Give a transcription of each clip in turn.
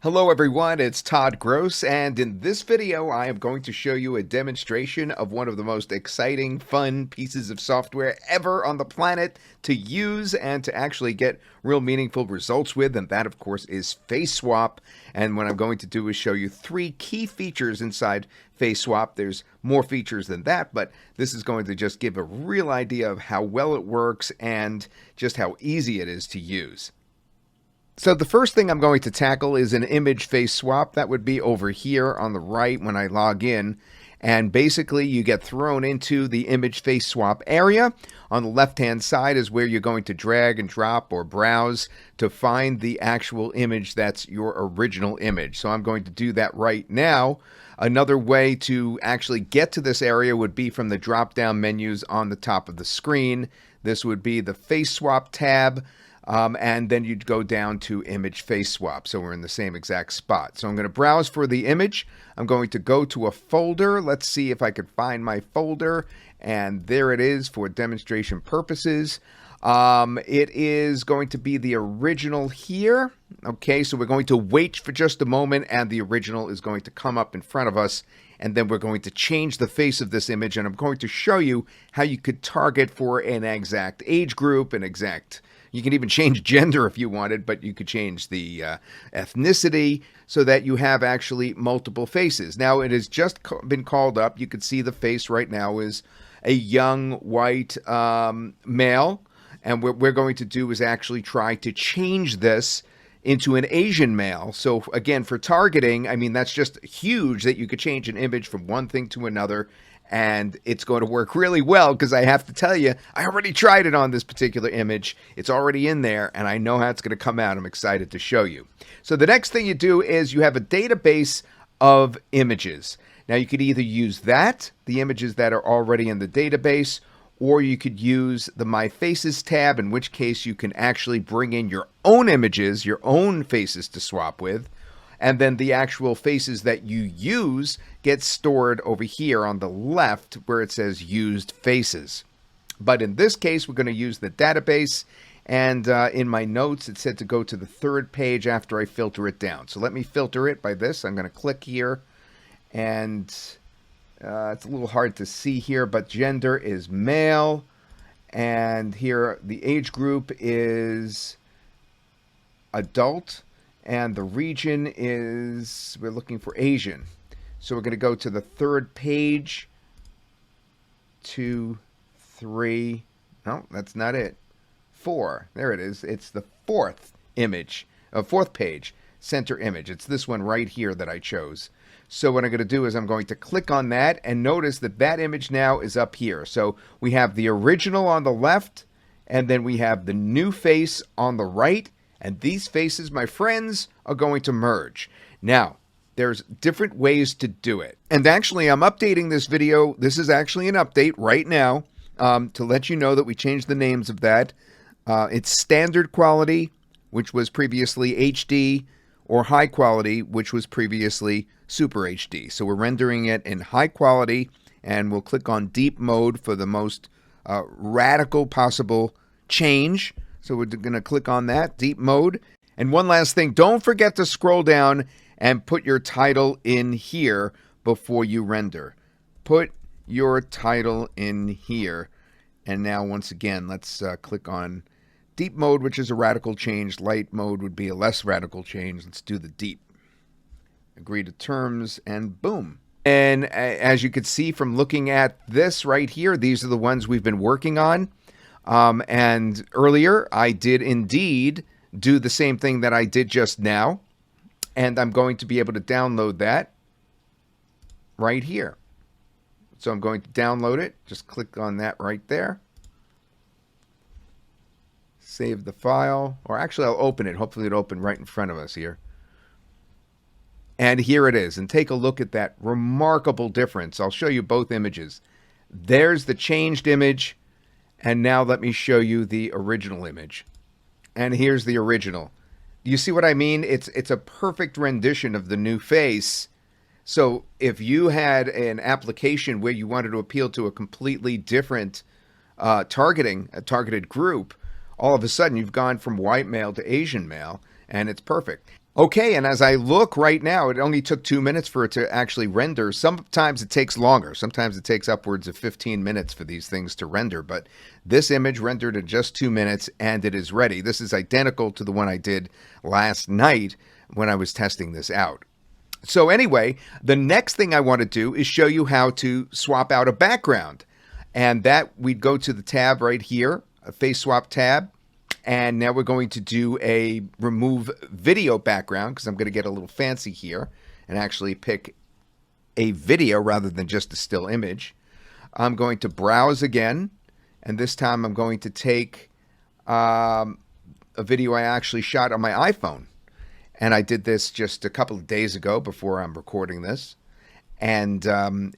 Hello everyone, it's Todd Gross, and in this video I am going to show you a demonstration of one of the most exciting, fun pieces of software ever on the planet to use and to actually get real meaningful results with, and that of course is FaceSwap. And what I'm going to do is show you three key features inside FaceSwap. There's more features than that, but this is going to just give a real idea of how well it works and just how easy it is to use. So the first thing I'm going to tackle is an image face swap. That would be over here on the right when I log in. And basically you get thrown into the image face swap area. On the left-hand side is where you're going to drag and drop or browse to find the actual image that's your original image. So I'm going to do that right now. Another way to actually get to this area would be from the drop-down menus on the top of the screen. This would be the face swap tab. And then you'd go down to image face swap. So we're in the same exact spot. So I'm going to browse for the image. I'm going to go to a folder. Let's see if I could find my folder. And there it is for demonstration purposes. It is going to be the original here. Okay, so we're going to wait for just a moment and the original is going to come up in front of us. And then we're going to change the face of this image. And I'm going to show you how you could target for an exact age group, you can even change gender if you wanted, but you could change the ethnicity so that you have actually multiple faces. Now, it has just been called up. You can see the face right now is a young white male. And what we're going to do is actually try to change this into an Asian male. So again, for targeting, I mean, that's just huge that you could change an image from one thing to another. And it's going to work really well because I have to tell you, I already tried it on this particular image. It's already in there and I know how it's going to come out. I'm excited to show you. So the next thing you do is you have a database of images. Now you could either use that, the images that are already in the database, or you could use the My Faces tab, in which case you can actually bring in your own images, your own faces to swap with. And then the actual faces that you use get stored over here on the left where it says used faces. But in this case, we're going to use the database. And in my notes, it said to go to the third page after I filter it down. So let me filter it by this. I'm going to click here. And it's a little hard to see here, but gender is male. And here the age group is adult. And the region is, we're looking for Asian. So we're going to go to the third page. 2, 3. No, that's not it. 4. There it is. It's the fourth image. Fourth page. Center image. It's this one right here that I chose. So what I'm going to do is I'm going to click on that. And notice that that image now is up here. So we have the original on the left. And then we have the new face on the right. And these faces, my friends, are going to merge. Now, there's different ways to do it. And actually, I'm updating this video. This is actually an update right now to let you know that we changed the names of that. It's standard quality, which was previously HD, or high quality, which was previously super HD. So we're rendering it in high quality, and we'll click on deep mode for the most radical possible change. So we're going to click on that, deep mode. And one last thing, don't forget to scroll down and put your title in here before you render. Put your title in here. And now, once again, let's click on deep mode, which is a radical change. Light mode would be a less radical change. Let's do the deep. Agree to terms, and boom. And as you can see from looking at this right here, these are the ones we've been working on. And earlier, I did indeed do the same thing that I did just now. And I'm going to be able to download that right here. So I'm going to download it. Just click on that right there. Save the file. Or actually, I'll open it. Hopefully, it'll open right in front of us here. And here it is. And take a look at that remarkable difference. I'll show you both images. There's the changed image. And now let me show you the original image. And here's the original. You see what I mean? It's a perfect rendition of the new face. So if you had an application where you wanted to appeal to a completely different targeted group, all of a sudden you've gone from white male to Asian male, and it's perfect. Okay, and as I look right now, it only took 2 minutes for it to actually render. Sometimes it takes longer. Sometimes it takes upwards of 15 minutes for these things to render, but this image rendered in just 2 minutes and it is ready. This is identical to the one I did last night when I was testing this out. So anyway, the next thing I want to do is show you how to swap out a background. And that we'd go to the tab right here, a FaceSwap tab. And now we're going to do a remove video background because I'm going to get a little fancy here and actually pick a video rather than just a still image. I'm going to browse again, and this time I'm going to take a video I actually shot on my iPhone. And I did this just a couple of days ago before I'm recording this. And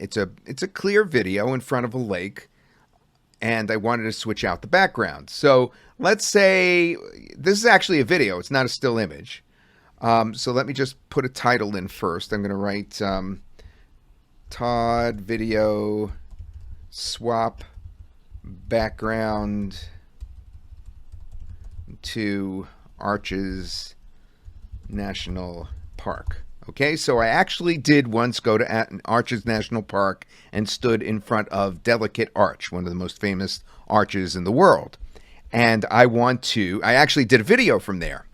it's a clear video in front of a lake. And I wanted to switch out the background. So let's say this is actually a video. It's not a still image. So let me just put a title in first. I'm going to write Todd video swap background to Arches National Park. Okay, so I actually did once go to Arches National Park and stood in front of Delicate Arch, one of the most famous arches in the world. And I actually did a video from there.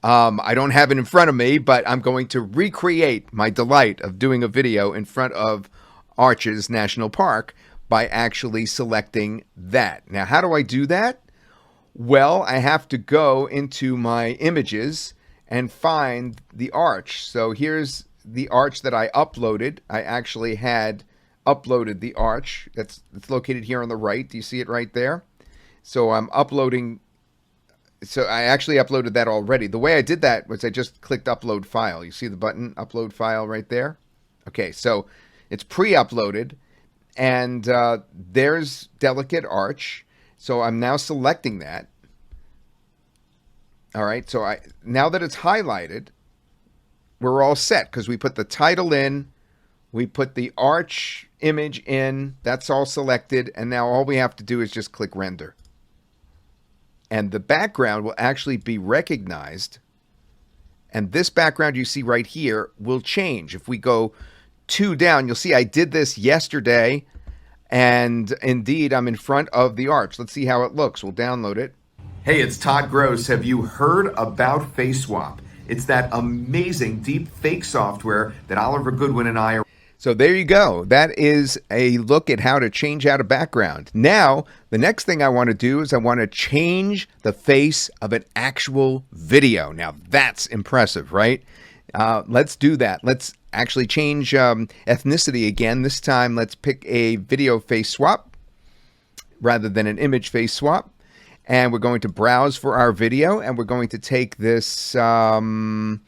I don't have it in front of me, but I'm going to recreate my delight of doing a video in front of Arches National Park by actually selecting that. Now, how do I do that? Well, I have to go into my images and find the arch. So here's the arch that I uploaded. I actually had uploaded the arch. It's located here on the right. Do you see it right there? So I'm uploading. So I actually uploaded that already. The way I did that was I just clicked upload file. You see the button upload file right there? Okay, so it's pre-uploaded and there's Delicate Arch. So I'm now selecting that. All right, so now that it's highlighted, we're all set because we put the title in, we put the arch image in, that's all selected, and now all we have to do is just click render. And the background will actually be recognized, and this background you see right here will change. If we go 2 down, you'll see I did this yesterday, and indeed I'm in front of the arch. Let's see how it looks. We'll download it. Hey, it's Todd Gross. Have you heard about FaceSwap? It's that amazing deep fake software that Oliver Goodwin and I are. So there you go. That is a look at how to change out a background. Now, the next thing I want to do is I want to change the face of an actual video. Now, that's impressive, right? Let's do that. Let's actually change ethnicity again. This time, let's pick a video face swap rather than an image face swap. And we're going to browse for our video, and we're going to take this blonde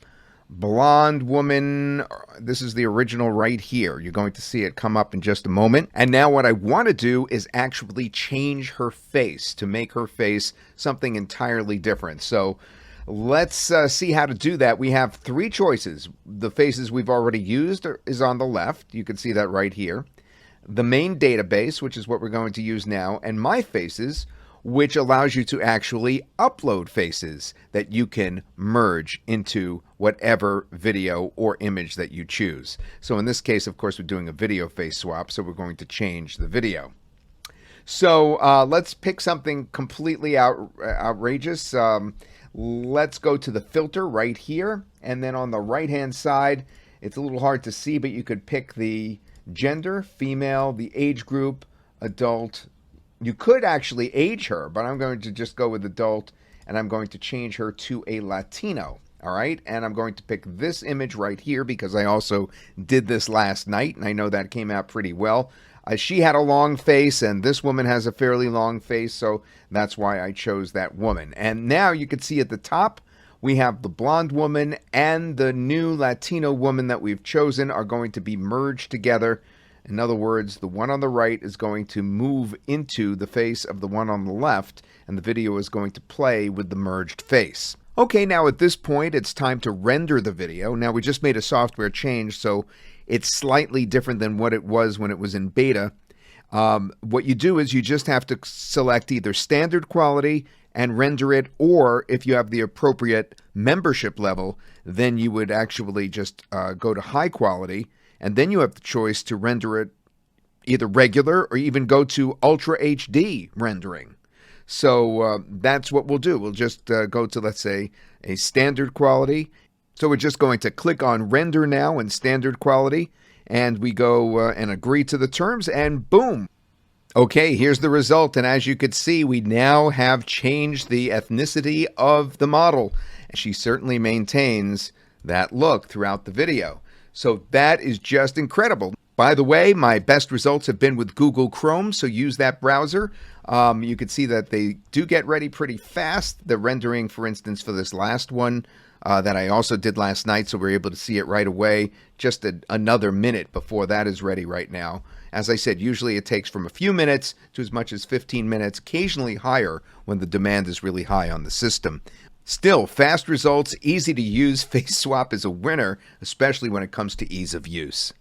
woman. This is the original right here. You're going to see it come up in just a moment. And now what I want to do is actually change her face to make her face something entirely different. So let's see how to do that. We have 3 choices. The faces we've already used is on the left. You can see that right here. The main database, which is what we're going to use now, and my faces, which allows you to actually upload faces that you can merge into whatever video or image that you choose. So in this case, of course, we're doing a video face swap, so we're going to change the video. So let's pick something completely outrageous. Let's go to the filter right here, and then on the right-hand side, it's a little hard to see, but you could pick the gender, female, the age group, adult. You could actually age her, but I'm going to just go with adult, and I'm going to change her to a Latino. All right, and I'm going to pick this image right here because I also did this last night, and I know that came out pretty well. She had a long face, and this woman has a fairly long face, so that's why I chose that woman. And now you can see at the top, we have the blonde woman and the new Latino woman that we've chosen are going to be merged together. In other words, the one on the right is going to move into the face of the one on the left, and the video is going to play with the merged face. Okay, now at this point, it's time to render the video. Now, we just made a software change, so it's slightly different than what it was when it was in beta. What you do is you just have to select either standard quality and render it, or if you have the appropriate membership level, then you would actually just go to high quality, and then you have the choice to render it either regular or even go to Ultra HD rendering. So that's what we'll do. We'll just go to, let's say, a standard quality. So we're just going to click on Render Now in standard quality, and we go and agree to the terms, and boom. Okay, here's the result, and as you could see, we now have changed the ethnicity of the model. She certainly maintains that look throughout the video. So that is just incredible. By the way, my best results have been with Google Chrome, so use that browser. You can see that they do get ready pretty fast. The rendering, for instance, for this last one that I also did last night, so we're able to see it right away. Just another minute before that is ready right now. As I said, usually it takes from a few minutes to as much as 15 minutes, occasionally higher when the demand is really high on the system. Still, fast results, easy to use. FaceSwap is a winner, especially when it comes to ease of use.